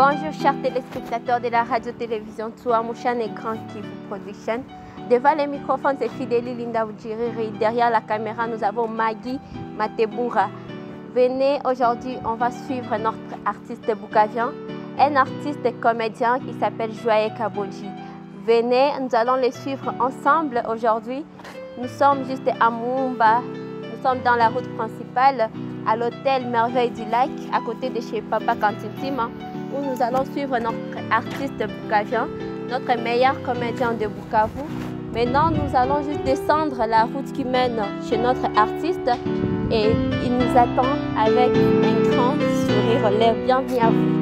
Bonjour chers téléspectateurs de la radio-télévision Touamouchan et Grand Kivu Production. Devant les microphones, c'est Fidélie Linda Oudjiriri. Derrière la caméra, nous avons Maggie Mateboura. Venez, aujourd'hui, on va suivre notre artiste boukavien, un artiste comédien qui s'appelle Joye Kaboji. Venez, nous allons les suivre ensemble aujourd'hui. Nous sommes juste à Moumba. Nous sommes dans la route principale à l'hôtel Merveille du Lac, à côté de chez Papa Kantintima, où nous allons suivre notre artiste boukavien, notre meilleur comédien de Bukavu. Maintenant, nous allons juste descendre la route qui mène chez notre artiste et il nous attend avec un grand sourire aux lèvres. Bienvenue à vous.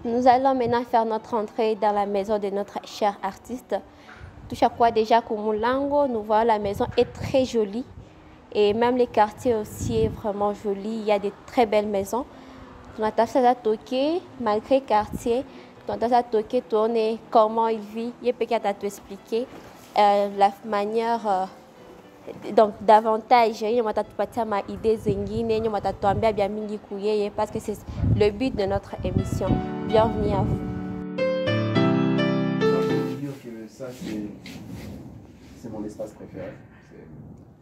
Nous allons maintenant faire notre entrée dans la maison de notre cher artiste. Tout chaque fois déjà Kumulango, nous voyons la maison est très jolie et même les quartiers aussi est vraiment joli. Il y a des très belles maisons. On a à toquer malgré quartier. On a toquer tourner comment il vit. Il peut te expliquer la manière. Donc davantage, ma idée zengine, parce que c'est le but de notre émission. Bienvenue à vous. Je veux dire que ça, c'est mon espace préféré.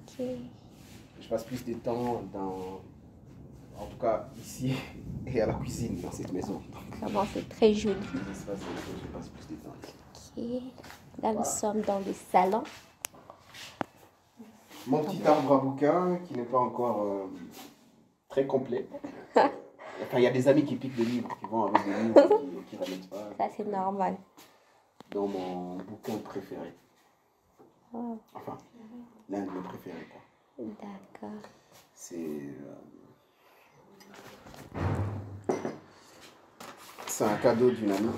Okay. Je passe plus de temps en tout cas ici et à la cuisine dans cette maison. Vraiment, c'est très joli. L'espace dans lequel je passe plus de temps ici. Okay. Là, nous sommes dans le salon. Mon petit arbre à bouquin qui n'est pas encore très complet. Enfin, il y a des amis qui piquent des livres, qui vont avec des livres, qui ne remettent pas. Ça, c'est normal. Dans mon bouquin préféré. Oh. Enfin, l'un de mes préférés. D'accord. C'est un cadeau d'une amie.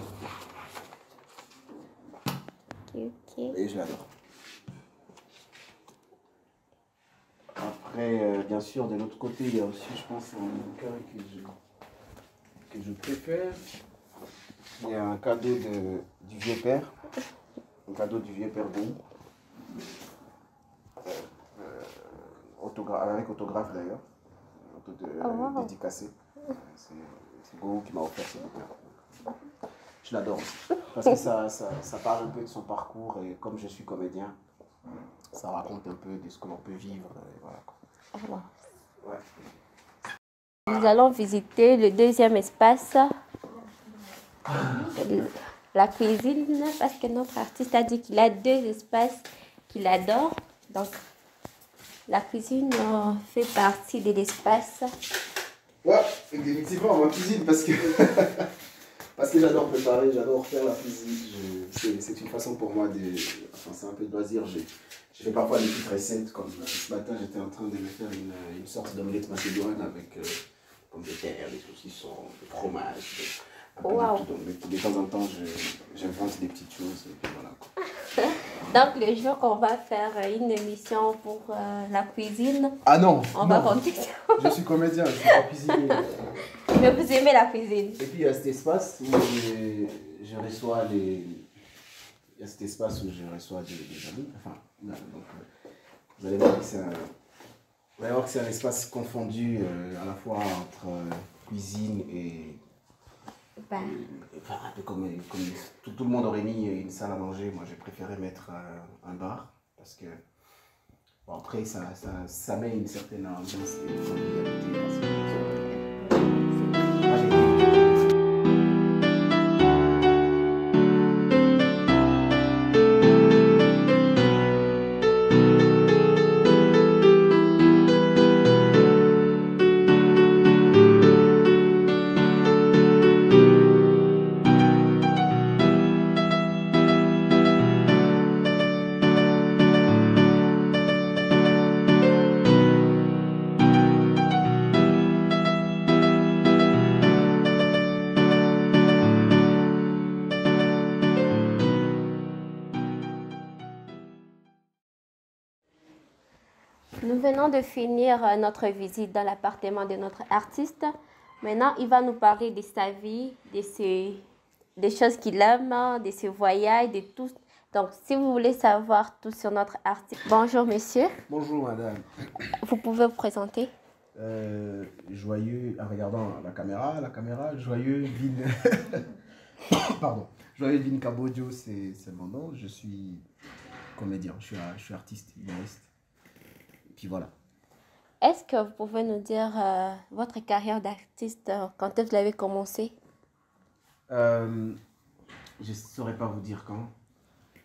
Okay. Et je l'adore. Après, bien sûr, de l'autre côté, il y a aussi, je pense, un bouquin que je préfère. Il y a un cadeau du vieux père. Un cadeau du vieux père Bou. Avec autographe d'ailleurs. Dédicacé. C'est Bou qui m'a offert ce bouquin. Je l'adore aussi. Parce que ça parle un peu de son parcours et comme je suis comédien, ça raconte un peu de ce que l'on peut vivre. Et voilà. Ouais. Nous allons visiter le deuxième espace, la cuisine, parce que notre artiste a dit qu'il a deux espaces qu'il adore. Donc, la cuisine fait partie de l'espace. Ouais, effectivement, ma cuisine, parce que j'adore préparer, j'adore faire la cuisine. C'est une façon pour moi de... Enfin, c'est un peu de loisir. Je fais parfois des petites recettes, comme ce matin, j'étais en train de me faire une sorte d'omelette macédoine avec pommes de terre, des saucissons, du fromage, un peu de tout. Donc, de temps en temps, j'invente des petites choses, et puis voilà, quoi. Donc, le jour qu'on va faire une émission pour la cuisine, ah non, on va continuer. Je suis comédien, je ne suis pas cuisinier. Mais vous aimez la cuisine. Et puis, il y a cet espace où je reçois les... Il y a cet espace où je reçois des amis. Enfin, donc, vous allez voir que c'est un espace confondu à la fois entre cuisine et... Ben. Enfin, un peu comme tout le monde aurait mis une salle à manger. Moi, j'ai préféré mettre un bar parce que, bon, après, ça met une certaine ambiance et une familiarité. Nous venons de finir notre visite dans l'appartement de notre artiste. Maintenant, il va nous parler de sa vie, des choses qu'il aime, de ses voyages, de tout. Donc, si vous voulez savoir tout sur notre artiste. Bonjour, monsieur. Bonjour, madame. Vous pouvez vous présenter? Joyeux, en regardant la caméra, joyeux Vin. Pardon. Joyeux Vin Kabodjo, c'est mon nom. Je suis comédien, je suis artiste, humoriste. Et puis voilà. Est-ce que vous pouvez nous dire votre carrière d'artiste, quand est-ce que vous l'avez commencé? Je ne saurais pas vous dire quand.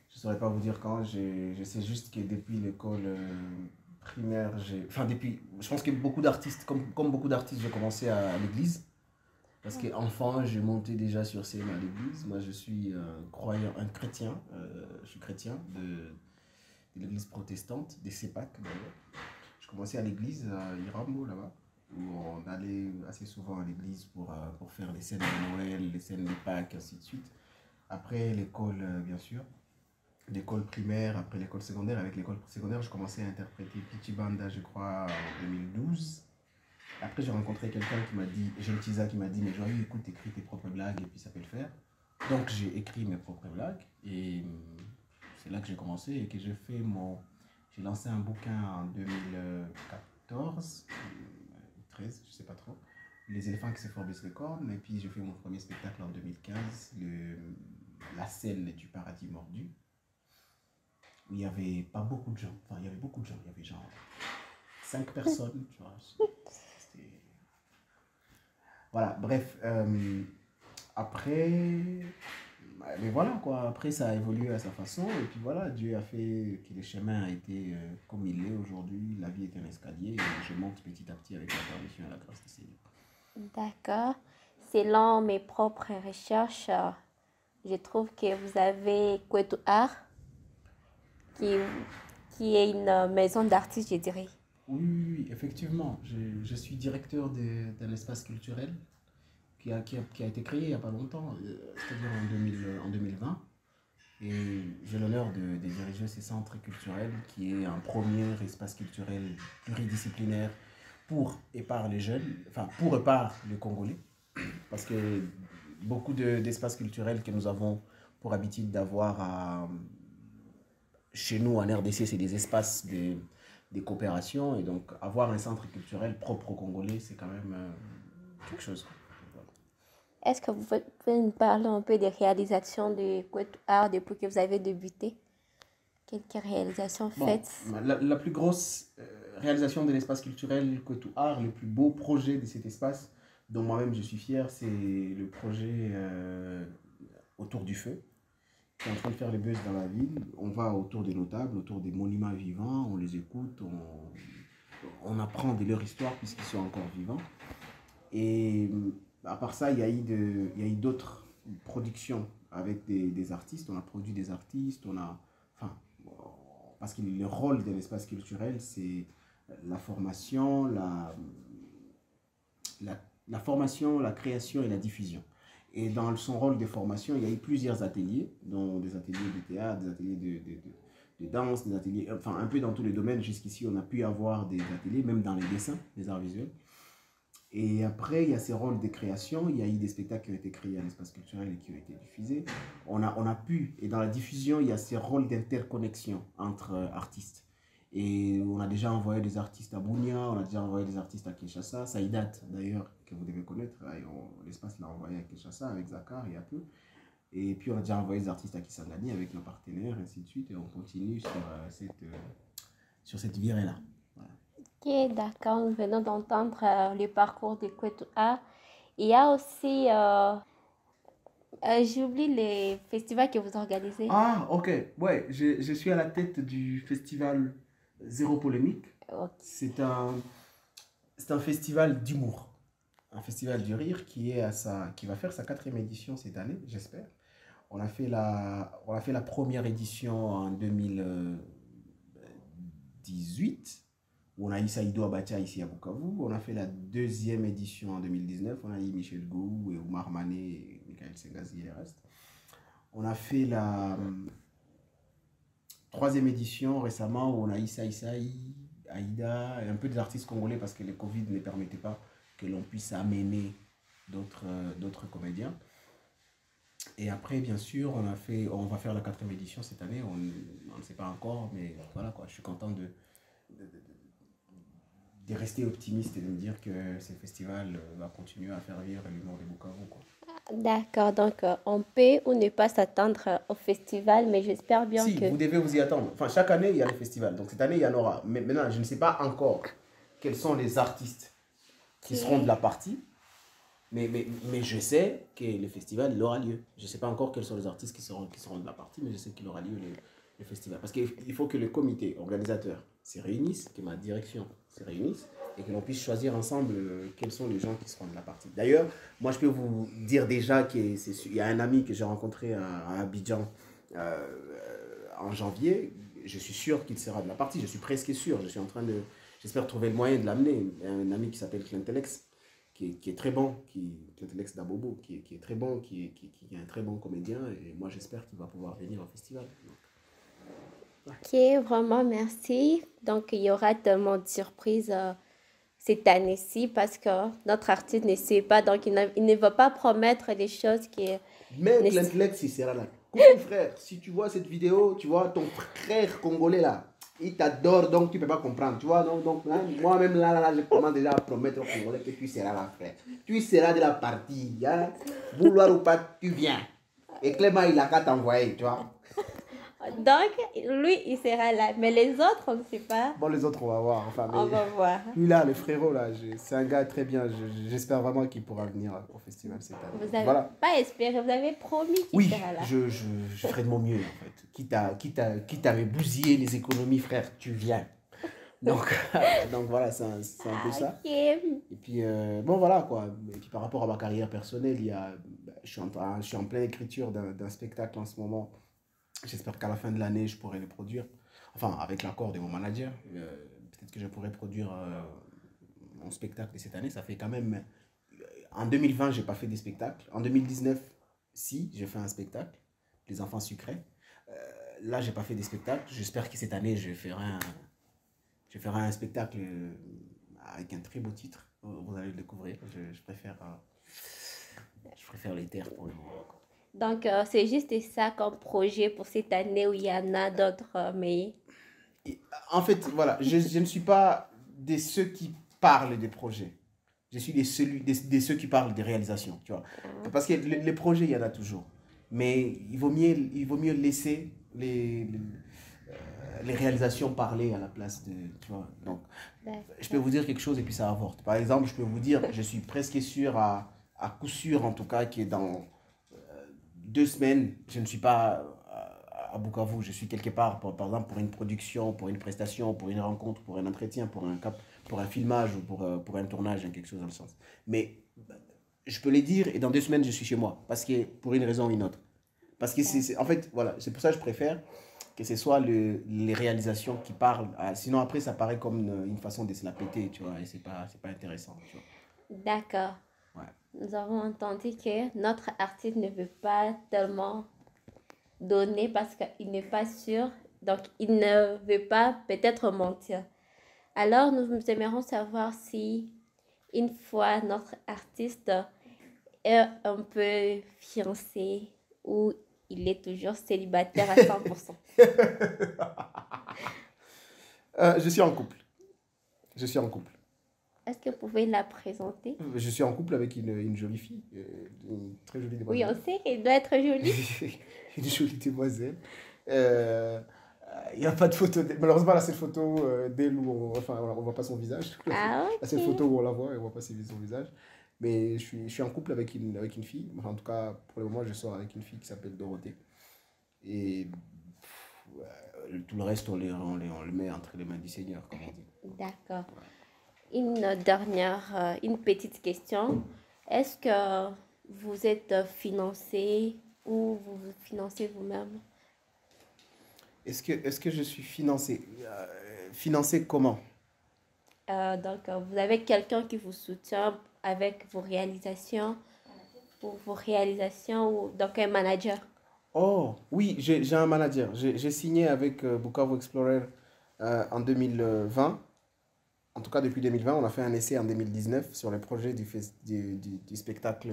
Je saurais pas vous dire quand. Je sais juste que depuis l'école primaire, je pense que beaucoup d'artistes, comme beaucoup d'artistes, j'ai commencé à l'église. Parce qu'enfant, je montais déjà sur scène à l'église. Moi, je suis croyant, un chrétien. Je suis chrétien de l'église protestante, des CEPAC d'ailleurs. Je commençais à l'église à Iramo, là-bas, où on allait assez souvent à l'église pour faire les scènes de Noël, les scènes de Pâques, ainsi de suite. Après l'école, bien sûr, l'école primaire, après l'école secondaire. Avec l'école secondaire, je commençais à interpréter Pichi Banda, je crois, en 2012. Après, j'ai rencontré quelqu'un qui m'a dit, Jean Tiza, qui m'a dit, mais Joyeux, écoute, écris tes propres blagues et puis ça peut le faire. Donc, j'ai écrit mes propres blagues et c'est là que j'ai commencé et que j'ai lancé un bouquin en 2014, 13, je sais pas trop, Les éléphants qui se font baisser les cornes. Et puis, j'ai fait mon premier spectacle en 2015, La scène du paradis mordu. Il n'y avait pas beaucoup de gens, enfin, il y avait beaucoup de gens, il y avait genre 5 personnes, tu vois. Voilà, bref, après, mais voilà quoi, après ça a évolué à sa façon, et puis voilà, Dieu a fait que le chemin a été comme il est aujourd'hui, la vie est un escalier, et je monte petit à petit avec la permission et la grâce du Seigneur. D'accord. Selon mes propres recherches, je trouve que vous avez Kwetu Art, qui est une maison d'artistes, je dirais. Oui, effectivement, je suis directeur d'un espace culturel qui a été créé il n'y a pas longtemps, c'est-à-dire en 2020. Et j'ai l'honneur de diriger ces centres culturels, qui est un premier espace culturel pluridisciplinaire pour et par les jeunes, enfin pour et par les Congolais, parce que beaucoup d'espaces culturels que nous avons pour habitude d'avoir chez nous en RDC, c'est des espaces de coopération, et donc avoir un centre culturel propre aux Congolais, c'est quand même quelque chose. Voilà. Est-ce que vous pouvez nous parler un peu des réalisations de Kwetu Art depuis que vous avez débuté? Quelques réalisations faites? La plus grosse réalisation de l'espace culturel Kwetu Art, le plus beau projet de cet espace, dont moi-même je suis fier, c'est le projet Autour du feu, qui est en train de faire le buzz dans la ville. On va autour des notables, autour des monuments vivants, on les écoute, on apprend de leur histoire puisqu'ils sont encore vivants. Et à part ça, il y a eu d'autres productions avec des artistes. On a produit des artistes, enfin, parce que le rôle de l'espace culturel, c'est la formation, la formation, la création et la diffusion. Et dans son rôle de formation, il y a eu plusieurs ateliers, dont des ateliers de théâtre, des ateliers de danse, des ateliers, enfin un peu dans tous les domaines. Jusqu'ici, on a pu avoir des ateliers, même dans les dessins, les arts visuels. Et après, il y a ces rôles de création. Il y a eu des spectacles qui ont été créés à l'espace culturel et qui ont été diffusés. On a pu, et dans la diffusion, il y a ces rôles d'interconnexion entre artistes. Et on a déjà envoyé des artistes à Bunia, on a déjà envoyé des artistes à Kinshasa. Ça y date d'ailleurs, que vous devez connaître. L'espace l'a envoyé à Kinshasa avec Zakar il y a peu. Et puis on a déjà envoyé des artistes à Kisangani avec nos partenaires, ainsi de suite. Et on continue sur cette virée-là. Voilà. Ok, d'accord. Nous venons d'entendre le parcours de Kwetu Art. Il y a aussi, j'oublie les festivals que vous organisez. Ah, ok. Ouais, je suis à la tête du festival Zéro Polémique. Ok. C'est un festival d'humour. Un festival du rire qui va faire sa 4e édition cette année, j'espère. On a fait la première édition en 2018, où on a eu Saïdo Abacha ici à Bukavu. On a fait la 2e édition en 2019. On a eu Michel Gou, et Oumar Mané, et Michael Sengazi et le reste. On a fait la 3e édition récemment, où on a eu Saï Aïda, et un peu des artistes congolais parce que le Covid ne permettait pas que l'on puisse amener d'autres comédiens. Et après, bien sûr, on va faire la quatrième édition cette année. On ne sait pas encore, mais voilà quoi. Je suis content de, de rester optimiste et de me dire que ce festival va continuer à faire vivre l'humour de Bukavu, quoi. D'accord, donc on peut ou ne pas s'attendre au festival, mais j'espère bien Si, que... vous devez vous y attendre. Enfin, chaque année, il y a le festival. Donc cette année, il y en aura. Mais maintenant, je ne sais pas encore quels sont les artistes qui seront de la partie. Mais je sais que le festival, il aura lieu. Je ne sais pas encore quels sont les artistes qui seront de la partie, mais je sais qu'il aura lieu le festival. Parce qu'il faut que le comité organisateur se réunisse, que ma direction se réunisse, et que l'on puisse choisir ensemble quels sont les gens qui seront de la partie. D'ailleurs, moi, je peux vous dire déjà qu'il y a un ami que j'ai rencontré à Abidjan en janvier. Je suis sûr qu'il sera de la partie. Je suis presque sûr. Je suis en train de... J'espère trouver le moyen de l'amener. Un ami qui s'appelle Clintex, qui est très bon, Clintex d'Abobo, qui est très bon, qui est un très bon comédien. Et moi, j'espère qu'il va pouvoir venir au festival. Donc, Ok, vraiment merci. Donc il y aura tellement de surprises cette année-ci parce que notre artiste ne sait pas, donc il ne va pas promettre des choses qui... mais Clintex, il sera là. Coucou frère, si tu vois cette vidéo, tu vois ton frère congolais là. Il t'adore, donc tu ne peux pas comprendre. Tu vois, donc là, moi-même, là, je commence déjà à promettre aux Congolais que tu seras là, frère. Tu seras de la partie. Hein? Vouloir ou pas, tu viens. Et Clément, il a qu'à t'envoyer, tu vois. Donc, lui, il sera là. Mais les autres, on ne sait pas. Bon, les autres, on va voir. Enfin, On va voir. lui, là, le frérot, là, c'est un gars très bien. J'espère vraiment qu'il pourra venir au festival cette année. Vous n'avez Voilà. pas espéré, vous avez promis qu'il Oui, sera là. je ferai de mon mieux, en fait. Quitte à me bousiller les économies, frère, tu viens. Donc, donc voilà, c'est un peu ça. Ok. Et puis, bon, voilà, quoi. Et puis, par rapport à ma carrière personnelle, je suis en pleine écriture d'un spectacle en ce moment. J'espère qu'à la fin de l'année, je pourrai le produire. Enfin, avec l'accord de mon manager. Peut-être que je pourrai produire mon spectacle de cette année. Ça fait quand même... En 2020, je n'ai pas fait des spectacles. En 2019, si, j'ai fait un spectacle, Les Enfants Sucrés. Là, je n'ai pas fait des spectacles. J'espère que cette année, je ferai un spectacle avec un très beau titre. Vous allez le découvrir. Je préfère les terres pour le moment. Donc, c'est juste ça comme projet pour cette année où il y en a d'autres, mais... En fait, voilà, je ne suis pas de ceux qui parlent des projets. Je suis de ceux qui parlent des réalisations, tu vois. Parce que les projets, il y en a toujours. Mais il vaut mieux laisser les réalisations parler à la place de... Tu vois. Donc, je peux vous dire quelque chose et puis ça avorte. Par exemple, je peux vous dire, je suis presque sûr, à coup sûr en tout cas, que dans 2 semaines, je ne suis pas à Bukavu. Je suis quelque part, par exemple, pour une production, pour une prestation, pour une rencontre, pour un entretien, pour un filmage ou pour un tournage, quelque chose dans le sens. Mais je peux les dire et dans 2 semaines, je suis chez moi. Parce que, pour une raison ou une autre. Parce que en fait, voilà, c'est pour ça que je préfère que ce soit les réalisations qui parlent. Sinon, après, ça paraît comme une façon de se la péter, tu vois, et c'est pas intéressant, tu vois. D'accord. Ouais. Nous avons entendu que notre artiste ne veut pas tellement donner parce qu'il n'est pas sûr. Donc, il ne veut pas peut-être mentir. Alors, nous aimerions savoir si, une fois notre artiste est un peu fiancé ou il est toujours célibataire à 100%. Je suis en couple. Je suis en couple. Est-ce que vous pouvez la présenter? Je suis en couple avec une jolie fille, une très jolie Oui, demoiselle. on sait qu'elle doit être jolie. Une jolie demoiselle. Il n'y a pas de photo. Malheureusement, là, c'est une photo d'elle où on ne voit pas son visage. Ah, Là, c'est une ok. photo où on la voit et on ne voit pas son visage. Mais je suis en couple avec une fille. Enfin, en tout cas, pour le moment, je sors avec une fille qui s'appelle Dorothée. Et tout le reste, on le met entre les mains du Seigneur, comme on dit. D'accord. Une dernière, une petite question. Est-ce que vous êtes financé ou vous vous financez vous-même? Est-ce que je suis financé? Financé comment? Donc, vous avez quelqu'un qui vous soutient avec vos réalisations ou donc un manager. Oh, oui, j'ai un manager. J'ai signé avec Bukavu Explorer en 2020. en tout cas depuis 2020, on a fait un essai en 2019 sur les projets du spectacle.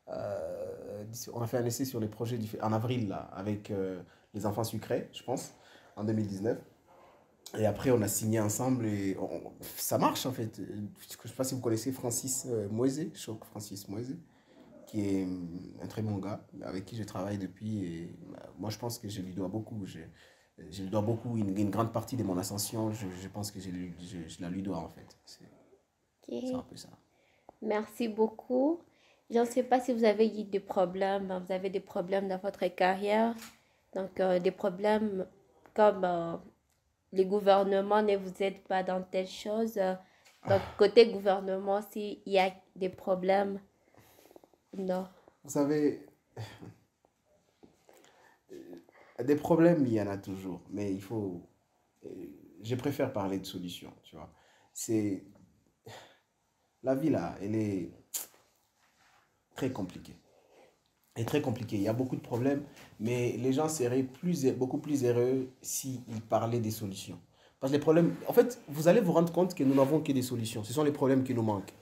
On a fait un essai sur les projets en avril, là, avec les enfants sucrés, je pense, en 2019. Et après, on a signé ensemble et ça marche en fait. Je ne sais pas si vous connaissez Francis Moisé, Choc Francis Moisé, qui est un très bon gars avec qui je travaille depuis. Et moi, je pense que je lui dois beaucoup. Je lui dois beaucoup, une grande partie de mon ascension. Je pense que je la lui dois en fait. C'est un Ok. peu ça. Merci beaucoup. Je ne sais pas si vous avez eu des problèmes, vous avez des problèmes dans votre carrière. Donc, des problèmes comme les gouvernements ne vous aident pas dans telle chose. Donc, côté gouvernement, s'il y a des problèmes, non. Vous savez, des problèmes, il y en a toujours. Mais il faut. euh, Je préfère parler de solutions, tu vois. C'est. La vie là, elle est très compliquée. Elle est très compliquée. Il y a beaucoup de problèmes, mais les gens seraient beaucoup plus heureux s'ils parlaient des solutions. Parce que les problèmes, en fait, vous allez vous rendre compte que nous n'avons que des solutions. Ce sont les problèmes qui nous manquent.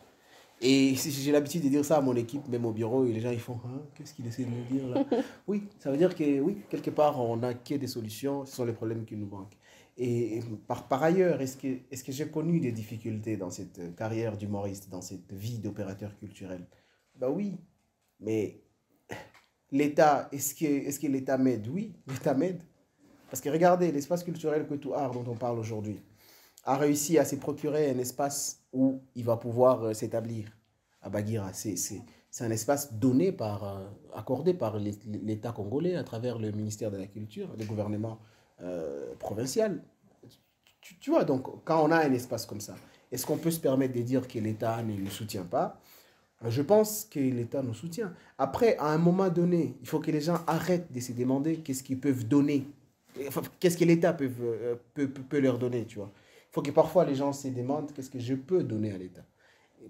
Et si j'ai l'habitude de dire ça à mon équipe, même au bureau, et les gens ils font hein, qu'est-ce qu'il essaie de me dire là? Oui, ça veut dire que oui, quelque part, on n'a que des solutions, ce sont les problèmes qui nous manquent. Et par ailleurs, est-ce que j'ai connu des difficultés dans cette carrière d'humoriste, dans cette vie d'opérateur culturel? Ben oui, mais l'État, est-ce que l'État m'aide? Oui, l'État m'aide. Parce que regardez, l'espace culturel que tout art dont on parle aujourd'hui a réussi à se procurer un espace où il va pouvoir s'établir à Baguira. C'est un espace donné accordé par l'État congolais à travers le ministère de la Culture, le gouvernement provincial. Tu vois, donc quand on a un espace comme ça, est-ce qu'on peut se permettre de dire que l'État ne nous soutient pas? Je pense que l'État nous soutient. Après, à un moment donné, il faut que les gens arrêtent de se demander qu'est-ce qu'ils peuvent donner. Enfin, qu'est-ce que l'État peut leur donner, tu vois. Il faut que parfois les gens se demandent qu'est-ce que je peux donner à l'État.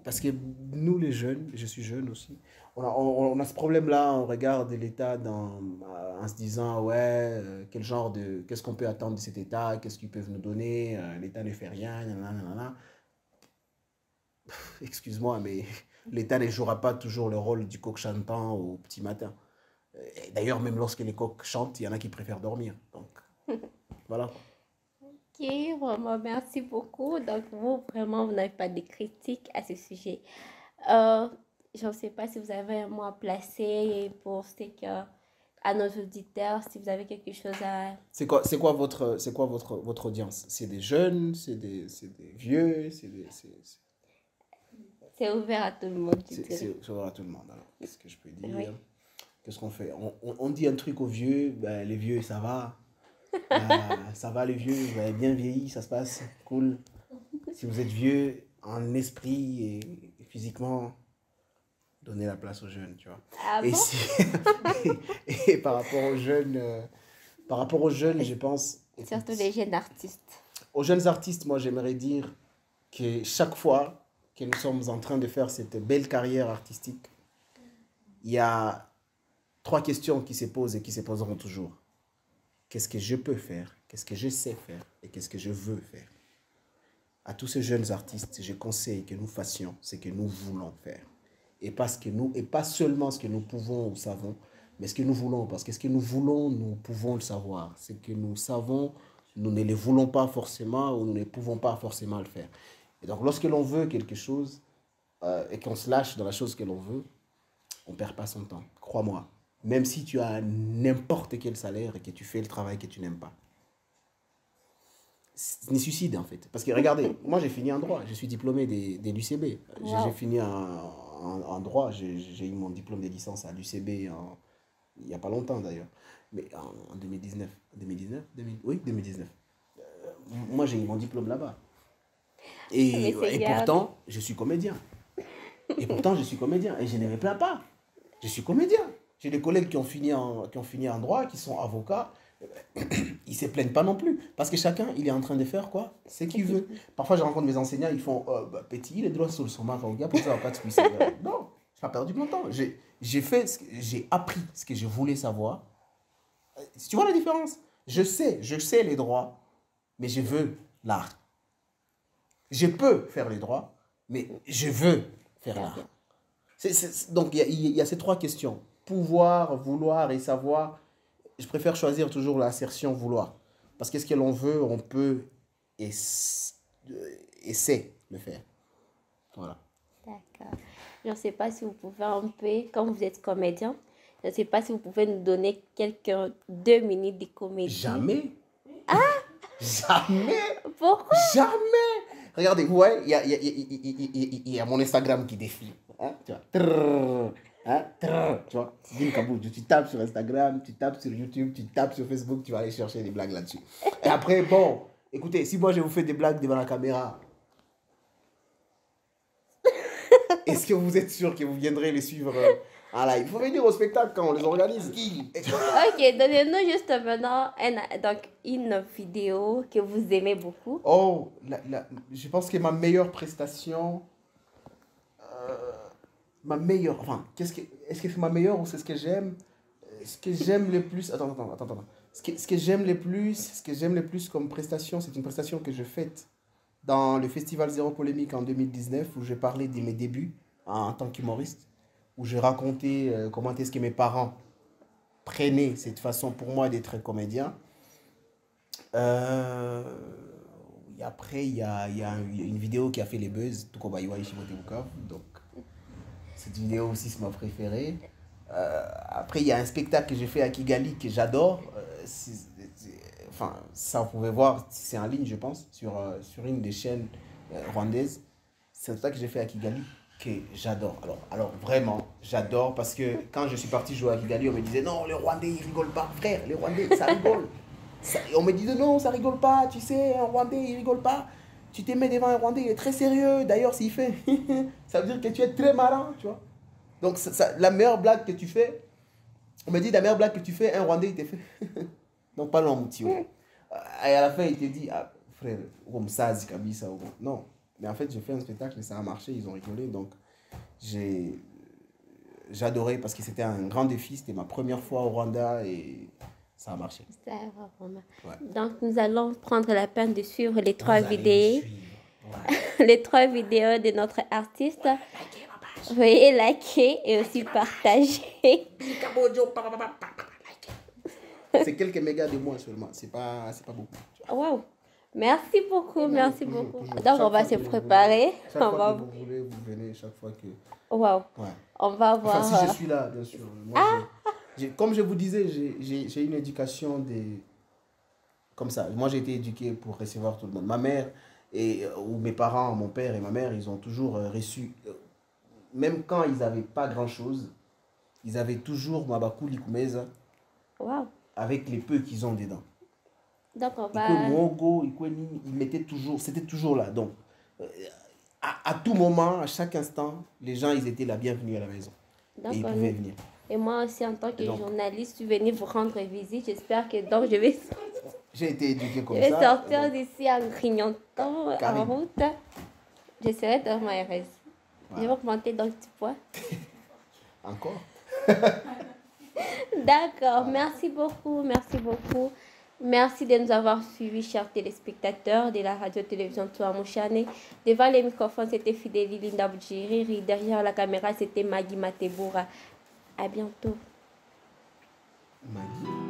Parce que nous, les jeunes, je suis jeune aussi, on a ce problème-là, on regarde l'État en se disant, ouais, qu'est-ce qu'on peut attendre de cet État, qu'est-ce qu'ils peuvent nous donner, l'État ne fait rien, nanana, nanana. Excuse-moi, mais l'État ne jouera pas toujours le rôle du coq chantant au petit matin. Et d'ailleurs, même lorsque les coqs chantent, il y en a qui préfèrent dormir. Donc, voilà. Ok, vraiment, merci beaucoup. Donc, vous, vraiment, vous n'avez pas de critiques à ce sujet. Euh, je ne sais pas si vous avez un mot à placer pour ce que, à nos auditeurs, si vous avez quelque chose à... Votre audience? C'est des jeunes, c'est des vieux, C'est ouvert à tout le monde, je dirais. c'est ouvert à tout le monde. Alors, qu'est-ce que je peux Oui. dire? Qu'est-ce qu'on fait? On dit un truc aux vieux, ben, les vieux, ça va. Ça va les vieux, vous avez bien vieilli, ça se passe, cool. Si vous êtes vieux en esprit et physiquement, donnez la place aux jeunes, tu vois. Ah Et, bon? si, et par rapport aux jeunes, je pense, Surtout écoute, les jeunes artistes. aux jeunes artistes, moi j'aimerais dire que chaque fois que nous sommes en train de faire cette belle carrière artistique, il y a trois questions qui se posent et qui se poseront toujours. Qu'est-ce que je peux faire? Qu'est-ce que je sais faire? Et qu'est-ce que je veux faire? À tous ces jeunes artistes, je conseille que nous fassions ce que nous voulons faire. Et pas seulement ce que nous pouvons ou savons, mais ce que nous voulons. Parce que ce que nous voulons, nous pouvons le savoir. Ce que nous savons, nous ne le voulons pas forcément ou nous ne pouvons pas forcément le faire. Et donc, lorsque l'on veut quelque chose et qu'on se lâche dans la chose que l'on veut, on ne perd pas son temps. Crois-moi. Même si tu as n'importe quel salaire et que tu fais le travail que tu n'aimes pas. C'est un suicide en fait. Parce que regardez, moi j'ai fini en droit, je suis diplômé des l'UCB. J'ai Wow. fini en droit, j'ai eu mon diplôme de licence à l'UCB il n'y a pas longtemps d'ailleurs. Mais en 2019. 2019, oui, 2019. Moi j'ai eu mon diplôme là-bas. Mais c'est Et grave. pourtant, je suis comédien. Et pourtant, je suis comédien. Et je ne me plains pas. Je suis comédien. J'ai des collègues qui ont fini en droit, qui sont avocats. Ils ne se plaignent pas non plus. Parce que chacun, il est en train de faire quoi? Ce qu'il veut. Parfois, je rencontre mes enseignants, ils font petit, les doigts sur son marron. Pour ça, pas de soucis. Non, je n'ai pas perdu mon temps. J'ai appris ce que je voulais savoir. Tu vois la différence? Je sais les droits, mais je veux l'art. Je peux faire les droits, mais je veux faire l'art. Donc, il y a ces trois questions. Pouvoir, vouloir et savoir. Je préfère choisir toujours l'assertion vouloir. Parce que ce que l'on veut, on peut et sait le faire. Voilà. D'accord. Je ne sais pas si vous pouvez un peu, comme vous êtes comédien, je ne sais pas si vous pouvez nous donner quelques 2 minutes de comédie. Jamais. Jamais. Pourquoi? Jamais. Regardez, vous voyez, il y a mon Instagram qui défile. Hein, tu vois. Trrr, hein, trrr, tu vois. Dim Kabouj, tu tapes sur Instagram, tu tapes sur YouTube, tu tapes sur Facebook, tu vas aller chercher des blagues là-dessus. Et après, bon, écoutez, si moi je vous fais des blagues devant la caméra, est-ce que vous êtes sûr que vous viendrez les suivre en live? Il faut venir au spectacle quand on les organise. Ok, donnez-nous juste maintenant une vidéo que vous aimez beaucoup. Oh, je pense que ma meilleure prestation, enfin, est-ce que c'est ma meilleure ou c'est ce que j'aime? Ce que j'aime le plus, attends. Ce que j'aime le plus comme prestation, c'est une prestation que je faite dans le festival Zéro Polémique en 2019 où j'ai parlé de mes débuts en tant qu'humoriste, où j'ai raconté comment est-ce que mes parents prenaient cette façon pour moi d'être comédien. Et après, il y a une vidéo qui a fait les buzz, tout comme Baïwa Ishimote Bukavu. Donc, cette vidéo aussi, c'est ma préférée. Après, il y a un spectacle que j'ai fait à Kigali que j'adore. Enfin, ça, vous pouvez voir, c'est en ligne, je pense, sur une des chaînes rwandaises. C'est un spectacle que j'ai fait à Kigali que j'adore. Alors, vraiment, j'adore parce que quand je suis parti jouer à Kigali, on me disait non, les Rwandais, ils rigolent pas. Frère, les Rwandais, ça rigole. On me disait non, ça rigole pas, tu sais, un Rwandais, il rigole pas. Tu te mets devant un Rwandais, il est très sérieux. D'ailleurs, s'il fait, ça veut dire que tu es très marrant, tu vois. Donc, la meilleure blague que tu fais, on me dit la meilleure blague que tu fais, un Rwandais, il te fait. Donc, pas l'emboutir. Et à la fin, il te dit, ah, frère, comme ça, Zikabisa. Non, mais en fait, j'ai fait un spectacle et ça a marché, ils ont rigolé. Donc, j'adorais parce que c'était un grand défi. C'était ma première fois au Rwanda et ça a marché. Ça va vraiment. Ouais. Donc, nous allons prendre la peine de suivre les 3 vidéos. Ouais. Les 3 vidéos de notre artiste. Veuillez liker et aussi partager. C'est quelques mégas de moins seulement. C'est pas beaucoup. Waouh. Merci beaucoup, merci beaucoup. Donc, on va se préparer. Chaque fois que vous voulez, vous venez chaque fois que... Waouh. Ouais. On va voir. Enfin, si je suis là, bien sûr. Moi, comme je vous disais, j'ai une éducation comme ça. Moi, j'ai été éduqué pour recevoir tout le monde. Ma mère, ou mes parents, mon père et ma mère, ils ont toujours reçu... Même quand ils n'avaient pas grand-chose, ils avaient toujours Mabaku Likumeza. Wow. Avec les peu qu'ils ont dedans. Donc, on va... Ils mettaient toujours... C'était toujours là. Donc, à tout moment, à chaque instant, les gens, ils étaient la bienvenue à la maison. Donc, et ils pouvaient venir. Et moi aussi, en tant que journaliste, je suis venue vous rendre visite. J'espère que donc je vais... J'ai été éduqué comme ça. Je vais sortir d'ici en grignotant en route. Je serai tellement heureuse. Je vais augmenter donc du poids. Encore? D'accord. Merci beaucoup. Merci beaucoup. Merci de nous avoir suivis, chers téléspectateurs de la radio-télévision Touamouchane. Devant les microphones, c'était Fidélie Linda Boudjiri. Derrière la caméra, c'était Maggie Mateboura. À bientôt. Maggie.